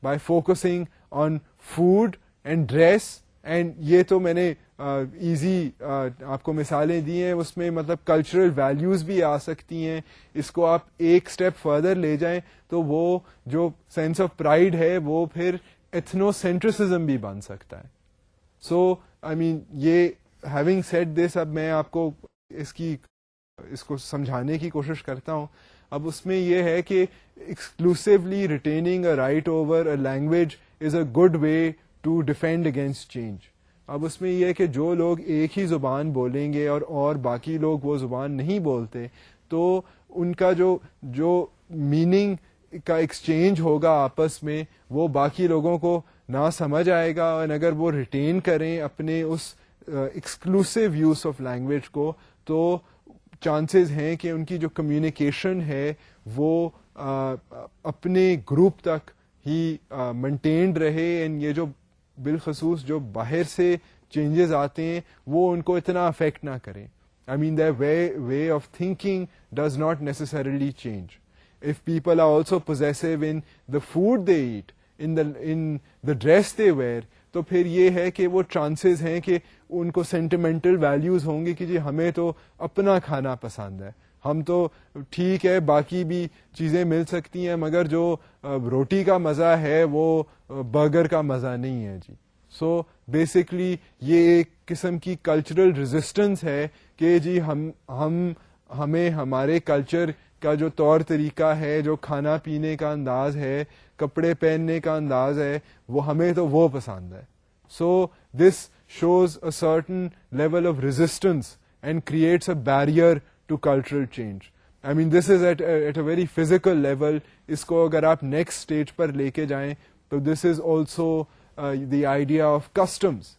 by focusing on food and dress, and یہ تو میں نے ایزی آپ کو مثالیں دی ہیں, اس میں مطلب کلچرل ویلیوز بھی آ سکتی ہیں. اس کو آپ ایک اسٹیپ فردر لے جائیں تو وہ جو سینس آف پرائڈ ہے وہ پھر ایتھنو سینٹرسزم بھی بن سکتا ہے. سو آئی مین یہ ہیونگ سیڈ دس, اب میں آپ کو اس کو سمجھانے کی کوشش کرتا ہوں. اب اس میں یہ ہے کہ ایکسکلوسively retaining a right over a language is a good way to defend against change. اب اس میں یہ ہے کہ جو لوگ ایک ہی زبان بولیں گے اور باقی لوگ وہ زبان نہیں بولتے تو ان کا جو میننگ کا ایکسچینج ہوگا آپس میں وہ باقی لوگوں کو نہ سمجھ آئے گا. اور اگر وہ ریٹین کریں اپنے اس ایکسکلوسیو یوز آف لینگویج کو تو چانسز ہیں کہ ان کی جو کمیونیکیشن ہے وہ اپنے گروپ تک ہی مینٹینڈ رہے, اینڈ یہ جو بالخصوص جو باہر سے چینجز آتے ہیں وہ ان کو اتنا افیکٹ نہ کریں. I mean their way of thinking does not necessarily change. If people are also possessive in the food they eat, in the dress they wear, تو پھر یہ ہے کہ وہ چانسز ہیں کہ ان کو سینٹیمنٹل ویلیوز ہوں گی کہ جی ہمیں تو اپنا کھانا پسند ہے, ہم تو ٹھیک ہے باقی بھی چیزیں مل سکتی ہیں مگر جو روٹی کا مزہ ہے وہ برگر کا مزہ نہیں ہے جی. سو بیسکلی یہ ایک قسم کی کلچرل ریزسٹنس ہے کہ جی ہمیں ہمارے کلچر کا جو طور طریقہ ہے, جو کھانا پینے کا انداز ہے, کپڑے پہننے کا انداز ہے, وہ ہمیں تو وہ پسند ہے. So this shows a certain level of resistance and creates a barrier to cultural change. I mean this is at a very physical level. اس کو اگر آپ نیکسٹ اسٹیج پر لے کے جائیں تو this is also the idea of customs.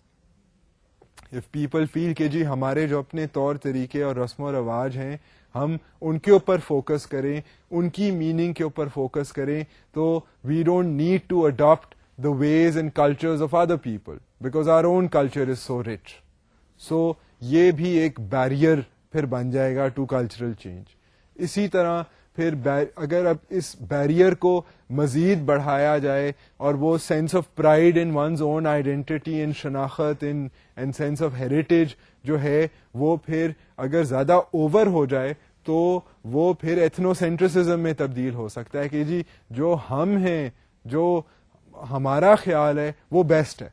If people feel کہ جی ہمارے جو اپنے طور طریقے اور رسم و رواج ہیں ہم ان کے اوپر فوکس کریں, ان کی میننگ کے اوپر فوکس کریں, تو we don't need to adopt the ways and cultures of other people because our own culture is so rich. So یہ بھی ایک بیریئر پھر بن جائے گا ٹو کلچرل چینج. اسی طرح پھر اگر اب اس بیریئر کو مزید بڑھایا جائے اور وہ sense of pride in one's own identity, in شناخت, ان سینس آف ہیریٹیج جو ہے وہ پھر اگر زیادہ اوور ہو جائے تو وہ پھر ایتھنو سینٹرسزم میں تبدیل ہو سکتا ہے کہ جی جو ہم ہیں, جو ہمارا خیال ہے وہ بیسٹ ہے,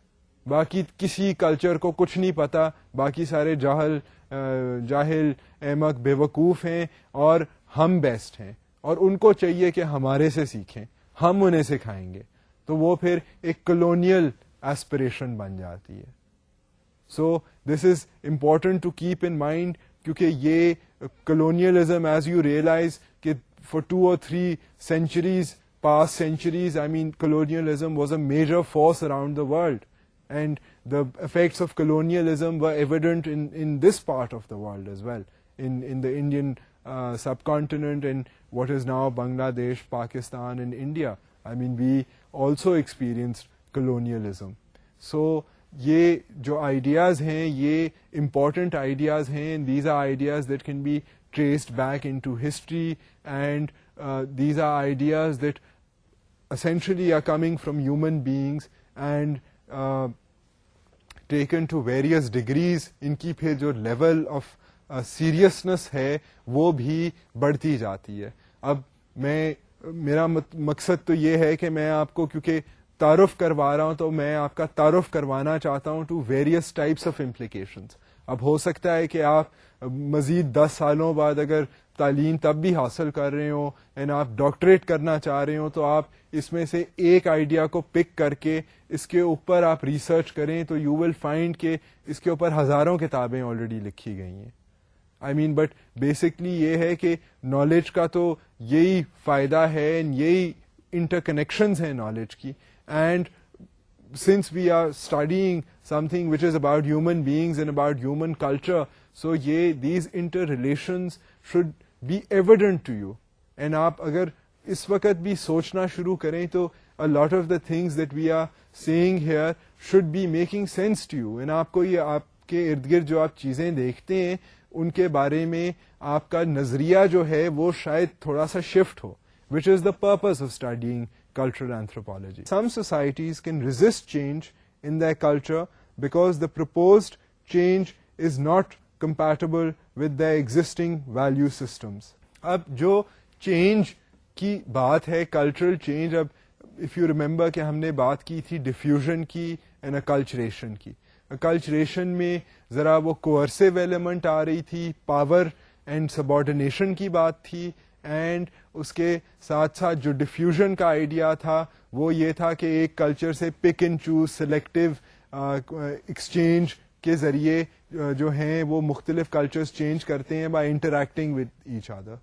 باقی کسی کلچر کو کچھ نہیں پتا, باقی سارے جاہل احمق بیوقوف ہیں اور ہم بیسٹ ہیں, اور ان کو چاہیے کہ ہمارے سے سیکھیں, ہم انہیں سکھائیں گے, تو وہ پھر ایک کلونیل ایسپریشن بن جاتی ہے. So this is important to keep in mind, کیونکہ یہ کلونیلزم, ایز یو ریئلائز کہ for 2 or 3 centuries, past centuries, I mean, colonialism was a major force around the world, and the effects of colonialism were evident in this part of the world as well, in the Indian subcontinent and what is now Bangladesh, Pakistan and India. I mean, we also experienced colonialism. So یہ جو آئیڈیاز ہیں یہ امپورٹنٹ آئیڈیاز ہیں, these are ideas that can be traced back into history, and these are ideas that essentially are coming from human beings and taken to various degrees. ان کی پھر جو لیول آف سیریسنس ہے وہ بھی بڑھتی جاتی ہے. اب میرا مقصد تو یہ ہے کہ میں آپ کو کیونکہ تعارف کروا رہا ہوں تو میں آپ کا تعارف کروانا چاہتا ہوں to various types of implications. اب ہو سکتا ہے کہ آپ مزید 10 سالوں بعد اگر تعلیم تب بھی حاصل کر رہے ہوں اینڈ آپ ڈاکٹریٹ کرنا چاہ رہے ہوں تو آپ اس میں سے ایک آئیڈیا کو پک کر کے اس کے اوپر آپ ریسرچ کریں تو یو ول فائنڈ کہ اس کے اوپر ہزاروں کتابیں آلریڈی لکھی گئی ہیں. آئی مین بٹ بیسکلی یہ ہے کہ نالج کا تو یہی فائدہ ہے, یہی انٹر کنیکشنز ہیں نالج کی. And since we are studying something which is about human beings and about human culture, so these interrelations should be evident to you. And آپ اگر اس وقت بھی سوچنا شروع کریں تو a lot of the things that we are saying here should be making sense to you. And آپ کو یہ آپ کے ارد گرد جو آپ چیزیں دیکھتے ہیں ان کے بارے میں آپ کا نظریہ جو ہے وہ شاید تھوڑا سا shift who, which is the purpose of studying cultural anthropology. Some societies can resist change in their culture because the proposed change is not compatible with their existing value systems. اب جو چینج کی بات ہے, کلچرل چینج, اب if you remember کہ ہم نے بات کی تھی ڈیفیوژن کی اینڈ اکلچریشن کی. اکلچریشن میں ذرا وہ کوئرسو ایلیمنٹ آ رہی تھی, پاور اینڈ سبارڈینیشن کی بات تھی, اینڈ اس کے ساتھ ساتھ جو ڈیفیوژن کا آئیڈیا تھا وہ یہ تھا کہ ایک کلچر سے pick and choose selective exchange کے ذریعے جو ہیں وہ مختلف کلچرز چینج کرتے ہیں by interacting with each other.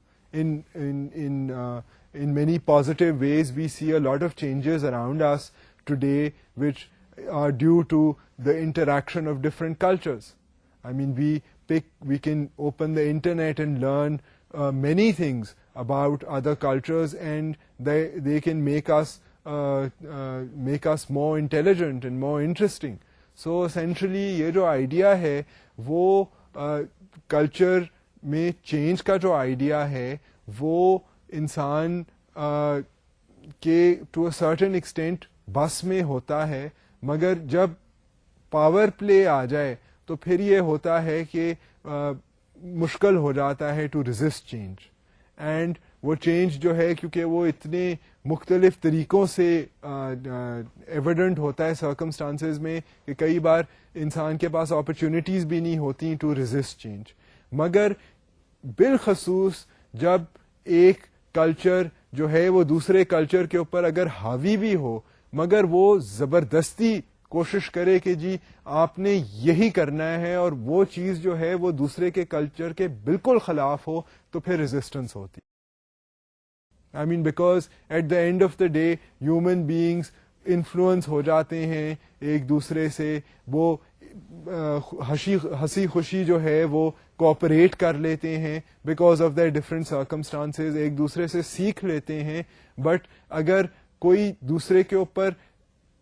In many positive ways we see a lot of changes around us today which are due to the interaction of different cultures. I mean, we can open the internet and learn many things about other cultures, and they can make us more intelligent and more interesting. So essentially یہ جو آئیڈیا ہے وہ کلچر میں چینج کا جو آئیڈیا ہے وہ انسان کے ٹو اے سرٹن ایکسٹینٹ بس میں ہوتا ہے, مگر جب پاور پلے آ جائے تو پھر یہ ہوتا ہے کہ مشکل ہو جاتا ہے ٹو ریزسٹ چینج. اینڈ وہ چینج جو ہے کیونکہ وہ اتنے مختلف طریقوں سے ایویڈنٹ ہوتا ہے سرکمسٹانسز میں کہ کئی بار انسان کے پاس اپرچونیٹیز بھی نہیں ہوتی ٹو ریزسٹ چینج. مگر بالخصوص جب ایک کلچر جو ہے وہ دوسرے کلچر کے اوپر اگر حاوی بھی ہو مگر وہ زبردستی کوشش کرے کہ جی آپ نے یہی کرنا ہے اور وہ چیز جو ہے وہ دوسرے کے کلچر کے بالکل خلاف ہو, تو پھر ریزسٹنس ہوتی. I mean because at the end of the day human beings influence ہو جاتے ہیں ایک دوسرے سے, وہ ہنسی خوشی جو ہے وہ کوآپریٹ کر لیتے ہیں because of their different circumstances, ایک دوسرے سے سیکھ لیتے ہیں. بٹ اگر کوئی دوسرے کے اوپر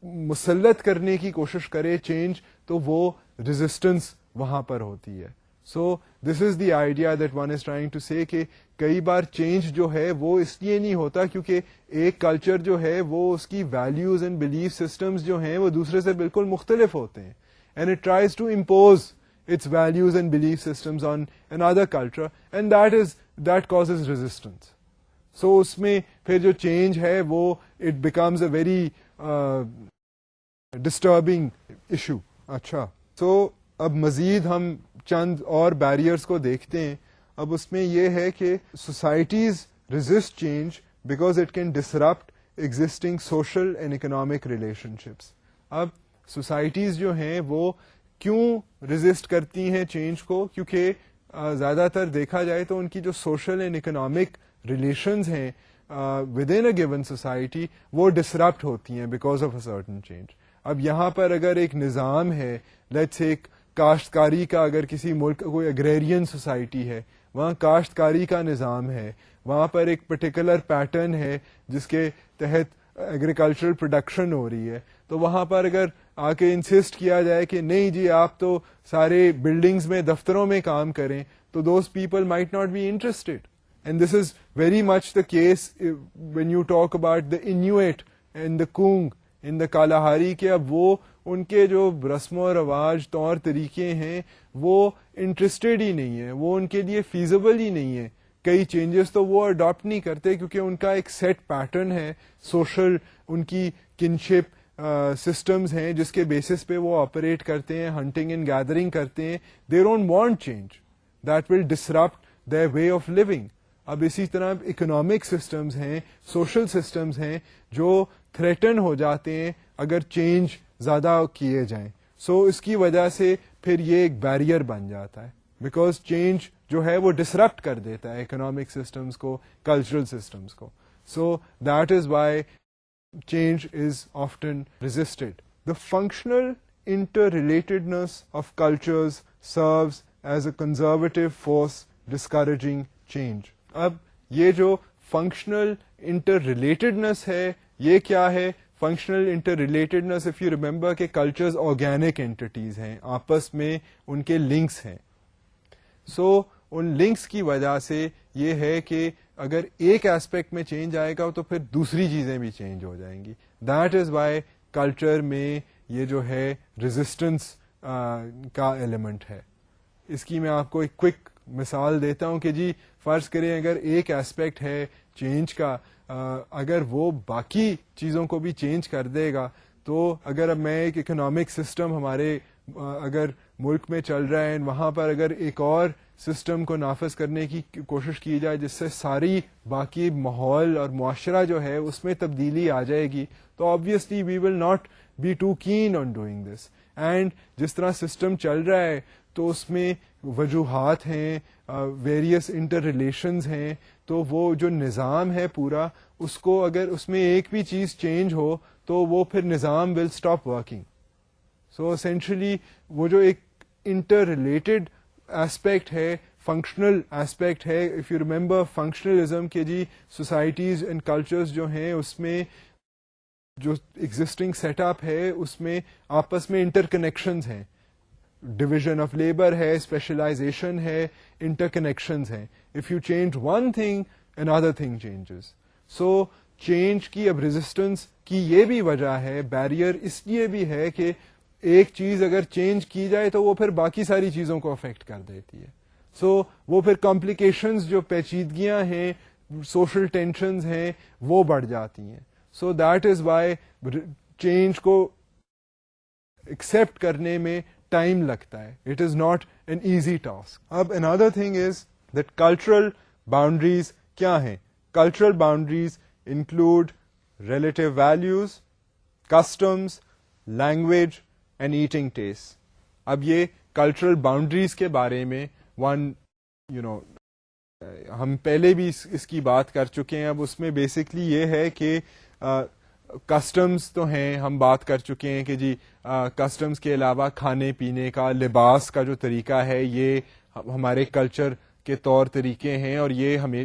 مسلط کرنے کی کوشش کرے چینج تو وہ ریزسٹنس وہاں پر ہوتی ہے. So this is the idea that one is trying to say کہ کئی بار چینج جو ہے وہ اس لیے نہیں ہوتا کیونکہ ایک کلچر جو ہے وہ اس کی ویلیوز اینڈ بلیف سسٹمز جو ہیں وہ دوسرے سے بالکل مختلف ہوتے ہیں, and it tries to impose its values and belief systems on another culture, and that causes resistance. سو اس میں پھر جو چینج ہے وہ it becomes a very disturbing issue. اچھا, سو اب مزید ہم چند اور بیریئرس کو دیکھتے ہیں. اب اس میں یہ ہے کہ societies resist change because it can disrupt existing social and economic relation ships. اب سوسائٹیز جو ہیں وہ کیوں ریزسٹ کرتی ہیں چینج کو؟ کیونکہ زیادہ تر دیکھا جائے تو ان کی جو سوشل اینڈ اکنامک ریلیشنز ہیں with in a given society وہ ڈسرپٹ ہوتی ہیں because of a certain change. اب یہاں پر اگر ایک نظام ہے, لیٹس ایک کاشتکاری کا, اگر کسی ملک کوئی اگریرین سوسائٹی ہے, وہاں کاشتکاری کا نظام ہے, وہاں پر ایک پرٹیکولر پیٹرن ہے جس کے تحت ایگریکلچرل پروڈکشن ہو رہی ہے, تو وہاں پر اگر آ کے انسسٹ کیا جائے کہ نہیں جی آپ تو سارے بلڈنگز میں دفتروں میں کام کریں, تو those people might not be interested. And this is very much the case when you talk about the Inuit and the Kung in the Kalahari, کہ اب وہ ان کے جو رسم و رواج طور طریقے ہیں وہ انٹرسٹیڈ ہی نہیں ہیں, وہ ان کے لیے فیزیبل ہی نہیں ہے. کئی چینجز تو وہ اڈاپٹ نہیں کرتے کیونکہ ان کا ایک سیٹ پیٹرن ہے سوشل, ان کی کنشپ سسٹمز ہیں جس کے بیسس پہ وہ آپریٹ کرتے ہیں, ہنٹنگ اینڈ گیدرنگ کرتے ہیں. They don't want change, that will disrupt their way of living. اب اسی طرح اکنامک سسٹمز ہیں, سوشل سسٹمز ہیں جو تھریٹن ہو جاتے ہیں اگر چینج زیادہ کیے جائیں. سو اس کی وجہ سے پھر یہ ایک بیریئر بن جاتا ہے, بیکاز چینج جو ہے وہ ڈسرپٹ کر دیتا ہے اکنامک سسٹمز کو, کلچرل سسٹمز کو. So that is why change is often resisted. The functional interrelatedness of cultures serves as a conservative force discouraging change. اب یہ جو functional interrelatedness ہے یہ کیا ہے؟ functional interrelatedness, if you remember کہ cultures organic entities ہیں, آپس میں ان کے links ہیں. So ان لنکس کی وجہ سے یہ ہے کہ اگر ایک ایسپیکٹ میں چینج آئے گا تو پھر دوسری چیزیں بھی چینج ہو جائیں گی. دیٹ از وائی کلچر میں یہ جو ہے ریزسٹنس کا ایلیمنٹ ہے. اس کی میں آپ کو ایک کوئک مثال دیتا ہوں کہ جی فرض کریں اگر ایک ایسپیکٹ ہے چینج کا, اگر وہ باقی چیزوں کو بھی چینج کر دے گا, تو اگر اب میں ایک اکنامک سسٹم ہمارے اگر ملک میں چل رہا ہے, وہاں پر اگر ایک اور سسٹم کو نافذ کرنے کی کوشش کی جائے جس سے ساری باقی ماحول اور معاشرہ جو ہے اس میں تبدیلی آ جائے گی, تو obviously we will not be too keen on doing this. And جس طرح سسٹم چل رہا ہے تو اس میں وجوہات ہیں, ویریس انٹر ریلیشنز ہیں, تو وہ جو نظام ہے پورا, اس کو اگر اس میں ایک بھی چیز چینج ہو تو وہ پھر نظام will stop working. So essentially وہ جو ایک انٹر ریلیٹڈ ایسپیکٹ ہے, فنکشنل ایسپیکٹ ہے. اف یو ریمبر فنکشنلزم کے جی سوسائٹیز اینڈ کلچرز جو ہیں اس میں جو ایگزسٹنگ سیٹ اپ ہے اس میں آپس میں انٹر کنیکشنز ہیں, ڈویژن آف لیبر ہے, اسپیشلائزیشن ہے, انٹر کنیکشنز ہیں. If you change one thing another thing changes. So change کی اب ریزسٹنس کی یہ بھی وجہ ہے, بیریئر اس لیے بھی ہے کہ ایک چیز اگر چینج کی جائے تو وہ پھر باقی ساری چیزوں کو افیکٹ کر دیتی ہے. سو وہ پھر کمپلیکیشنز جو پیچیدگیاں ہیں, سوشل ٹینشنز ہیں, وہ بڑھ جاتی ہیں. So that is why change کو ایکسپٹ کرنے میں ٹائم لگتا ہے. It is not an easy task. اب another thing is that cultural boundaries کیا ہیں؟ Cultural boundaries include relative values, customs, language and eating tastes. اب یہ کلچرل باؤنڈریز کے بارے میں ہم پہلے بھی اس کی بات کر چکے ہیں. اب اس میں بیسکلی یہ ہے کہ کسٹمز تو ہیں, ہم بات کر چکے ہیں کہ جی کسٹمز کے علاوہ کھانے پینے کا, لباس کا جو طریقہ ہے یہ ہمارے کلچر کے طور طریقے ہیں, اور یہ ہمیں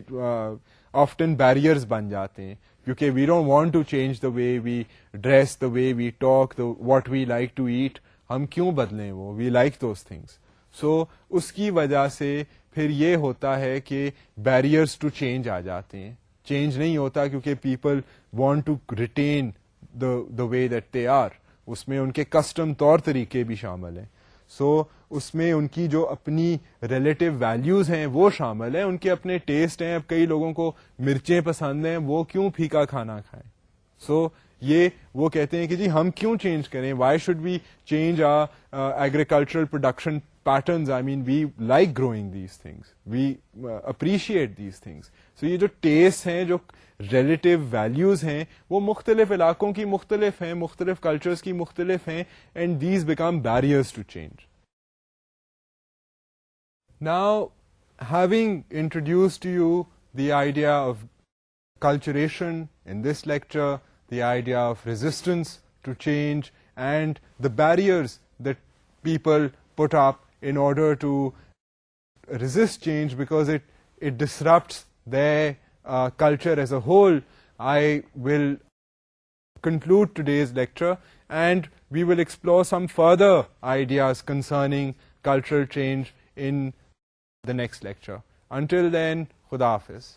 آفٹن بیریئرز بن جاتے ہیں کیونکہ we don't want to change the way we dress, the way we talk, what we like to eat. ہم کیوں بدلیں وہ, we like those things. So اس کی وجہ سے پھر یہ ہوتا ہے کہ بیریئرز ٹو چینج آ جاتے ہیں. چینج نہیں ہوتا کیونکہ people want to retain the way that they are. اس میں ان کے کسٹم طور طریقے بھی شامل ہیں. سو اس میں ان کی جو اپنی ریلیٹو ویلیوز ہیں وہ شامل ہیں, ان کے اپنے ٹیسٹ ہیں. اب کئی لوگوں کو مرچیں پسند ہیں, وہ کیوں پھیکا کھانا کھائیں؟ سو یہ وہ کہتے ہیں کہ جی ہم کیوں چینج کریں, why should we change agricultural production patterns. I mean we like growing these things, we appreciate these things. So یہ جو ٹیسٹ ہیں, جو ریلیٹو ویلیوز ہیں, وہ مختلف علاقوں کی مختلف ہیں, مختلف کلچرز کی مختلف ہیں, and these become barriers to change. Now, having introduced to you the idea of culturation in this lecture, the idea of resistance to change, and the barriers that people put up in order to resist change because it disrupts their culture as a whole, I will conclude today's lecture, and we will explore some further ideas concerning cultural change in the next lecture. Until then, Khuda Hafiz.